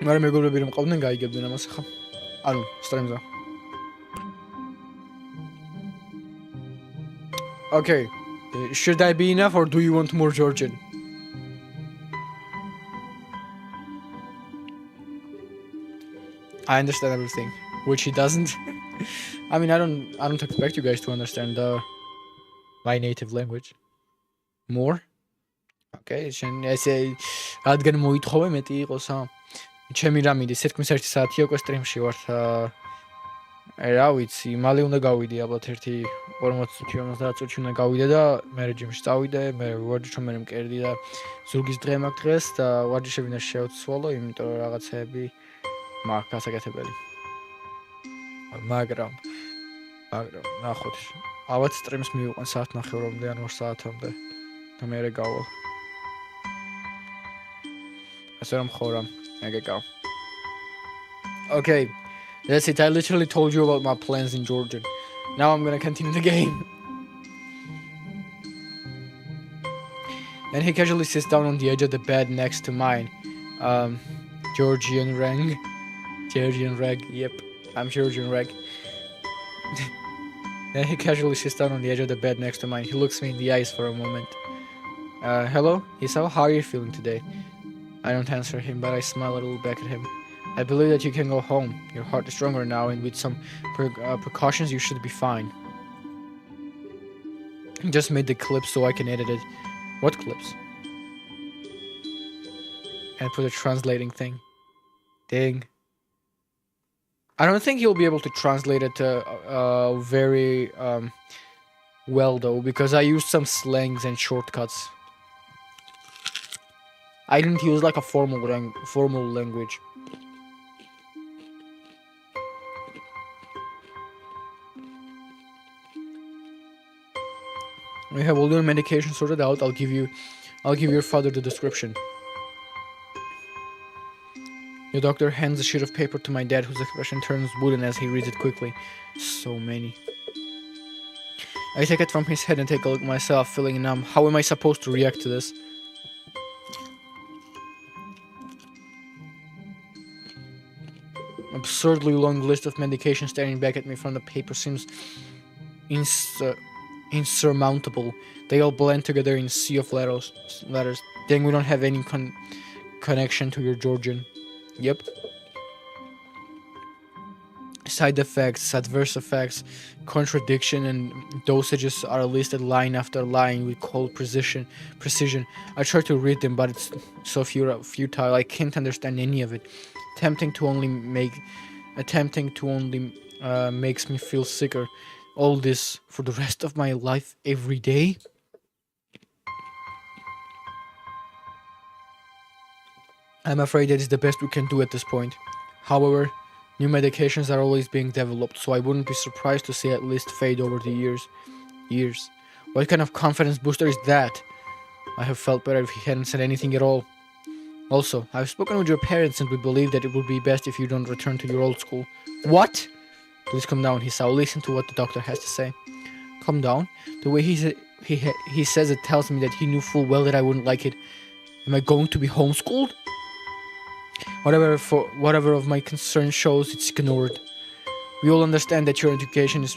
მაგრამ მეგობრები რომ ყავდნენ გაიგებდნენ ამას ახლა. ანუ სტრიმზე. Okay. Should I be enough or do you want more Georgian? I understand everything, which he doesn't. I mean, I don't expect you guys to understand my native language. More? Okay, შენ ესე რადგან მოითხოვე მეტი იყოს, ჩემი რა მინდის, თითქმის 1 საათი უკვე სტრიმში ვართ. რა ვიცი, მალე უნდა გავიდე ალბათ 40 წუთი 50 წუთი უნდა გავიდე და მე რეჟიმში წავიდე, მე ვარჯიშობ, მე მკერდი და ზურგის დღე მაქვს დღეს და ვარჯიშები უნდა შევცვალო, იმიტომ რომ რაღაცეები მაქვს გასაკეთებელი. მაგრამ ნახოთ, ალბათ სტრიმს მივიყვან საათნახევრამდე ან 2 საათამდე. და მე გავა. ასე რომ ხორა, ეგეკა. Okay, that's it. I literally told you about my plans in Georgian. Now I'm gonna continue the game. And he casually sits down on the edge of the bed next to mine. Georgian rang. Georgian rag. Yep, I'm Georgian rag. Then he casually sits down on the edge of the bed next to mine. He looks me in the eyes for a moment. Hello, Isao, how are you feeling today? I don't answer him, but I smile a little back at him. I believe that you can go home. Your heart is stronger now, and with some precautions, you should be fine. He just made the clips so I can edit it. What clips? And put a translating thing. Dang. I don't think he'll be able to translate it very well, though, because I used some slangs and shortcuts. I didn't use like a formal language. We have all your medication sorted out. I'll give your father the description. Your doctor hands a sheet of paper to my dad, whose expression turns wooden as he reads it quickly. So many. I take it from his head and take a look myself, feeling numb. How am I supposed to react to this? Absurdly long list of medications staring back at me from the paper seems insurmountable. They all blend together in a sea of letters. Then we don't have any connection to your Georgian. Yep. Side effects, adverse effects, contradiction, and dosages are listed line after line with cold precision. I try to read them, but it's so futile. I can't understand any of it. Attempting to only makes me feel sicker. All this for the rest of my life, every day. I'm afraid that is the best we can do at this point. However, new medications are always being developed, so I wouldn't be surprised to see at least fade over the years. What kind of confidence booster is that? I have felt better if he hadn't said anything at all. Also, I've spoken with your parents and we believe that it would be best if you don't return to your old school. What? Please calm down, he said. I'll listen to what the doctor has to say. Calm down? The way he says it tells me that he knew full well that I wouldn't like it. Am I going to be homeschooled? Whatever of my concern shows, it's ignored. We all understand that your education is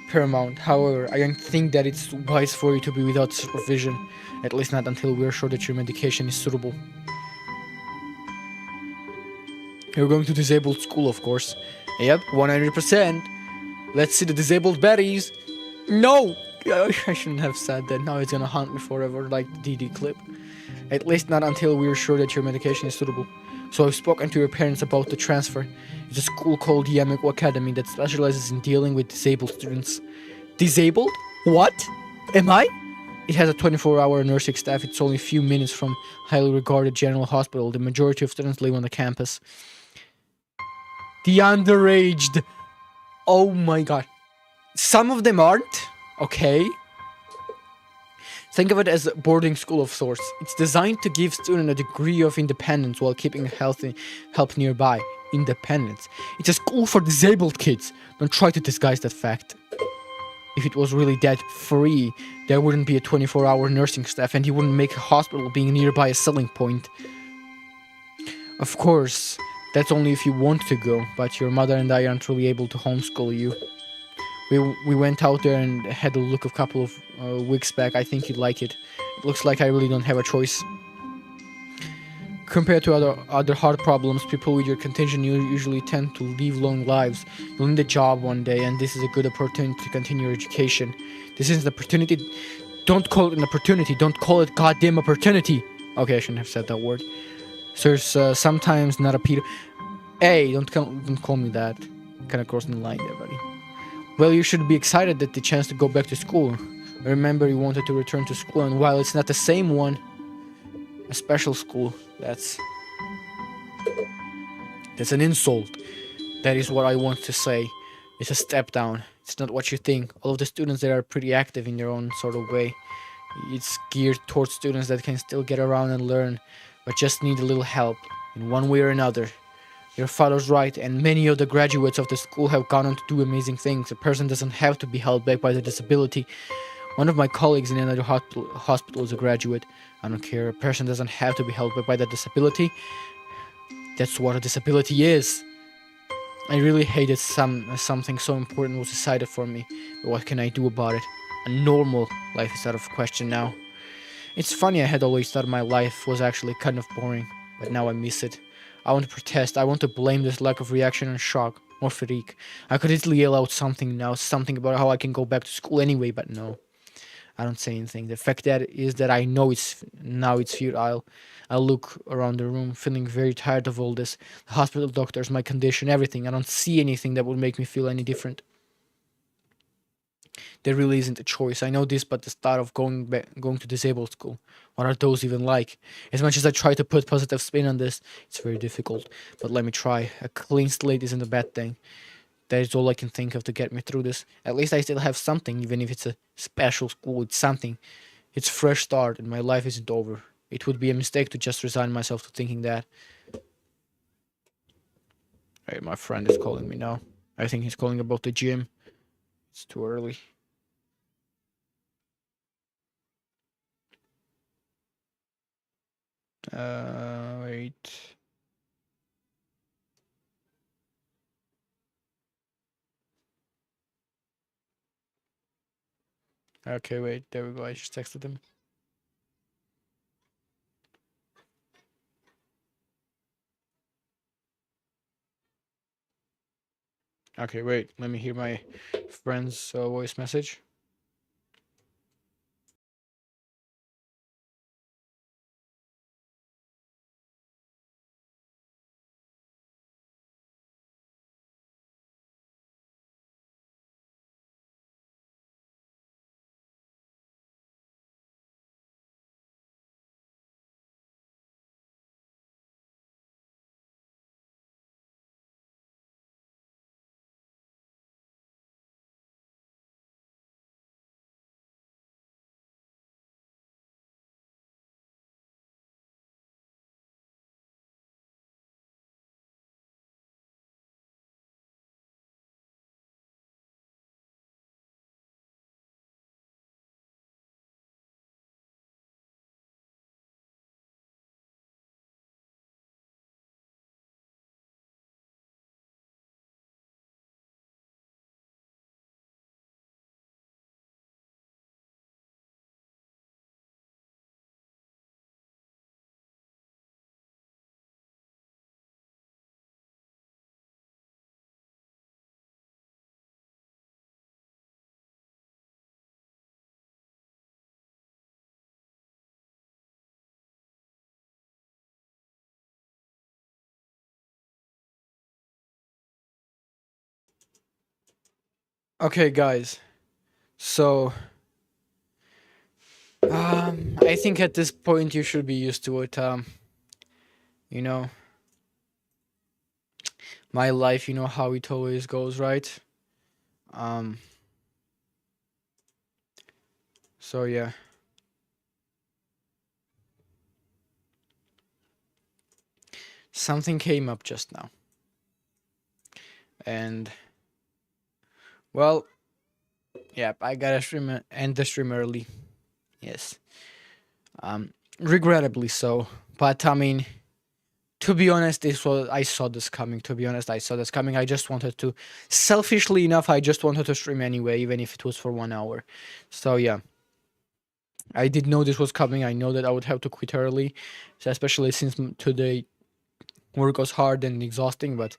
paramount. However, I don't think that it's wise for you to be without supervision. At least not until we're sure that your medication is suitable. You're going to disabled school, of course. Yep, 100%. Let's see the disabled baddies. No! I shouldn't have said that. Now it's gonna haunt me forever, like the DD clip. At least not until we're sure that your medication is suitable. So I've spoken to your parents about the transfer. It's a school called Yamiko Academy that specializes in dealing with disabled students. Disabled? What? Am I? It has a 24-hour nursing staff. It's only a few minutes from highly regarded general hospital. The majority of students live on the campus. The underaged. Oh my god. Some of them aren't. Okay. Think of it as a boarding school of sorts. It's designed to give students a degree of independence while keeping healthy help nearby. Independence. It's a school for disabled kids. Don't try to disguise that fact. If it was really that free, there wouldn't be a 24-hour nursing staff and you wouldn't make a hospital being nearby a selling point. Of course, that's only if you want to go, but your mother and I aren't really able to homeschool you. We went out there and had a look a couple of weeks back. I think you'd like it. It looks like I really don't have a choice. Compared to other hard problems, people with your condition usually tend to live long lives. You'll need a job one day, and this is a good opportunity to continue your education. This is an opportunity. Don't call it an opportunity. Don't call it goddamn opportunity. Okay, I shouldn't have said that word. So there's sometimes not a Peter. Hey, don't call me that. Kind of crossing the line there, buddy. Well, you should be excited at the chance to go back to school. Remember, you wanted to return to school, and while it's not the same one, a special school, that's an insult. That is what I want to say. It's a step down. It's not what you think. All of the students there are pretty active in their own sort of way. It's geared towards students that can still get around and learn, but just need a little help in one way or another. Your father's right, and many of the graduates of the school have gone on to do amazing things. A person doesn't have to be held back by their disability. One of my colleagues in another hospital is a graduate. I don't care. A person doesn't have to be held back by their disability. That's what a disability is. I really hate that something so important was decided for me. But what can I do about it? A normal life is out of question now. It's funny, I had always thought my life was actually kind of boring, but now I miss it. I want to protest. I want to blame this lack of reaction on shock or fatigue. I could easily yell out something now, something about how I can go back to school anyway, but no. I don't say anything. The fact that is that I know it's futile. I look around the room, feeling very tired of all this. The hospital doctors, my condition, everything. I don't see anything that would make me feel any different. There really isn't a choice. I know this, but the start of going to disabled school, what are those even like? As much as I try to put positive spin on this, it's very difficult. But let me try. A clean slate isn't a bad thing. That is all I can think of to get me through this. At least I still have something, even if it's a special school. It's something. It's fresh start, and my life isn't over. It would be a mistake to just resign myself to thinking that. Hey, my friend is calling me now. I think he's calling about the gym. It's too early. Wait. Okay, wait. There we go. I just texted him. Okay, wait. Let me hear my friend's voice message. Okay, guys. So, I think at this point you should be used to it. You know, my life. You know how it always goes, right? Um. So yeah. Something came up just now, and well, yeah, I gotta end the stream early. Yes. Regrettably so. But I mean, to be honest, this was I saw this coming. To be honest, I saw this coming. I just wanted to, selfishly enough, I just wanted to stream anyway, even if it was for 1 hour. So yeah, I did know this was coming. I know that I would have to quit early, so especially since today work was hard and exhausting. But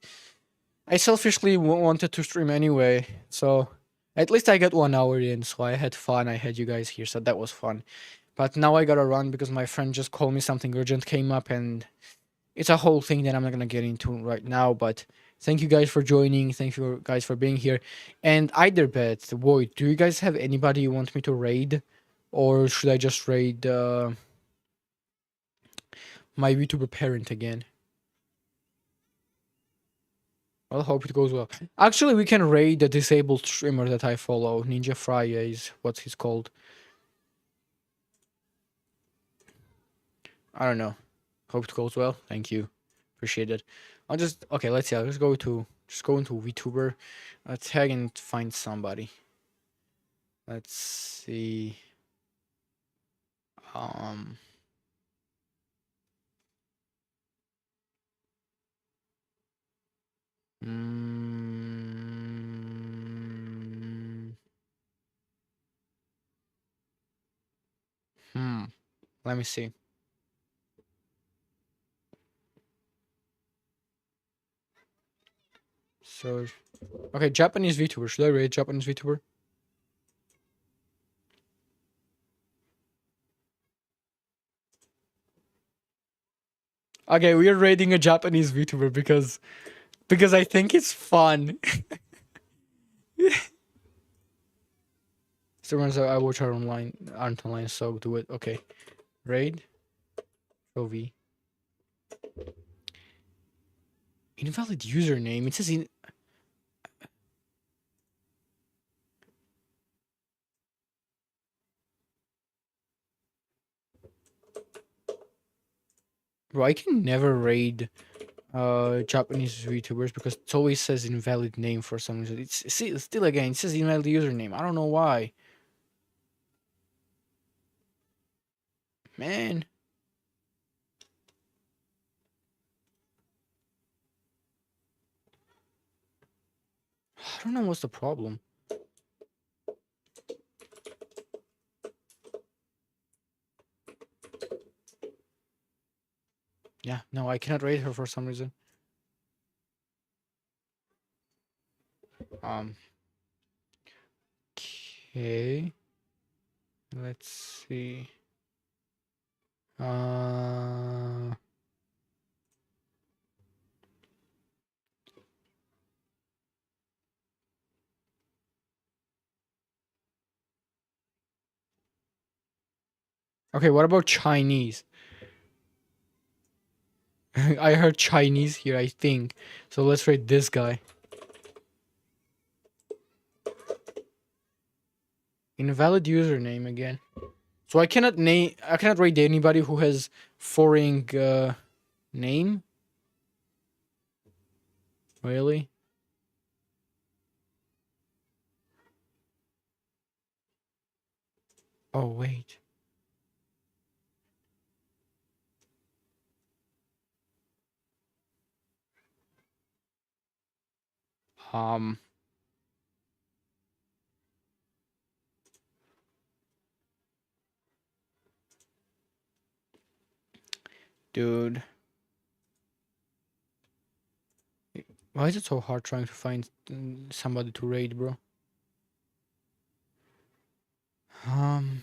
I selfishly wanted to stream anyway, so at least I got 1 hour in. So I had fun. I had you guys here, so that was fun. But now I gotta run because my friend just called me. Something urgent came up, and it's a whole thing that I'm not gonna get into right now. But thank you guys for joining. Thank you guys for being here. And either bet, Void, do you guys have anybody you want me to raid, or should I just raid my YouTuber parent again? Well, hope it goes well. Actually, we can raid the disabled streamer that I follow. Ninja Frya is what he's called. I don't know. Hope it goes well. Thank you. Appreciate it. I'll just okay. Let's see. I'll just go into VTuber. Tag and find somebody. Let's see. Um. Mm, hmm. Let me see. So, okay, Japanese VTuber. Should I rate Japanese VTuber? Okay, we are rating a Japanese VTuber because I think it's fun. The ones that I watch are online, aren't online, so do it. Okay. Raid. OV. Invalid username. It says in. Bro, I can never raid Japanese YouTubers because it always says invalid name for some reason. It's still again, it says invalid username. I don't know why. Man. I don't know what's the problem. Yeah, no, I cannot raid her for some reason. Um. Okay. Let's see. Uh. Okay, what about Chinese? I heard Chinese here, I think. So let's rate this guy. Invalid username again. So I cannot rate anybody who has foreign name. Really? Oh wait. Um Dude. Why is it so hard trying to find somebody to raid, bro? Um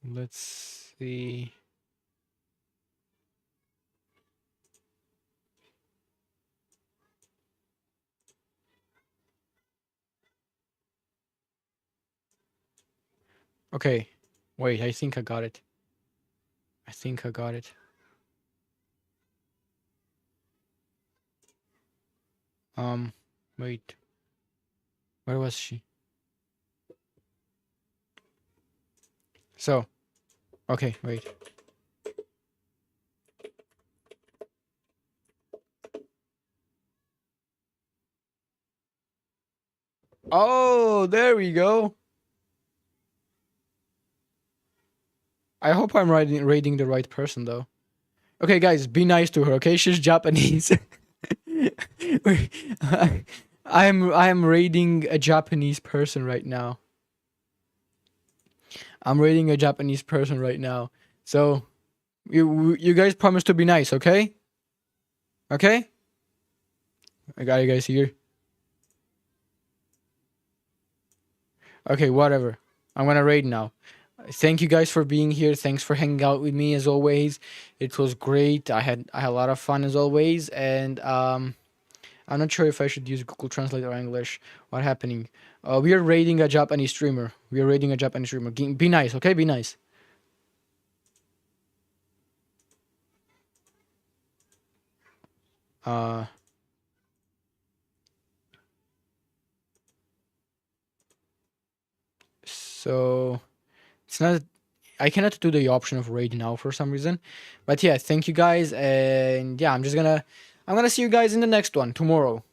let's see. Okay. Wait, I think I got it. I think I got it. Wait. Where was she? So, okay, wait. Oh, there we go. I hope I'm rating the right person though. Okay, guys, be nice to her. Okay, she's Japanese. I'm rating a Japanese person right now. I'm rating a Japanese person right now. So you guys promise to be nice, okay? Okay? I got you guys here. Okay, whatever. I'm gonna raid now. Thank you guys for being here. Thanks for hanging out with me as always. It was great. I had a lot of fun as always, and I'm not sure if I should use Google Translate or English. What's happening? We are raiding a Japanese streamer. We are raiding a Japanese streamer. Be nice, okay? Be nice. Uh. So it's not. I cannot do the option of raid now for some reason, but yeah. Thank you guys, and yeah, I'm gonna see you guys in the next one tomorrow.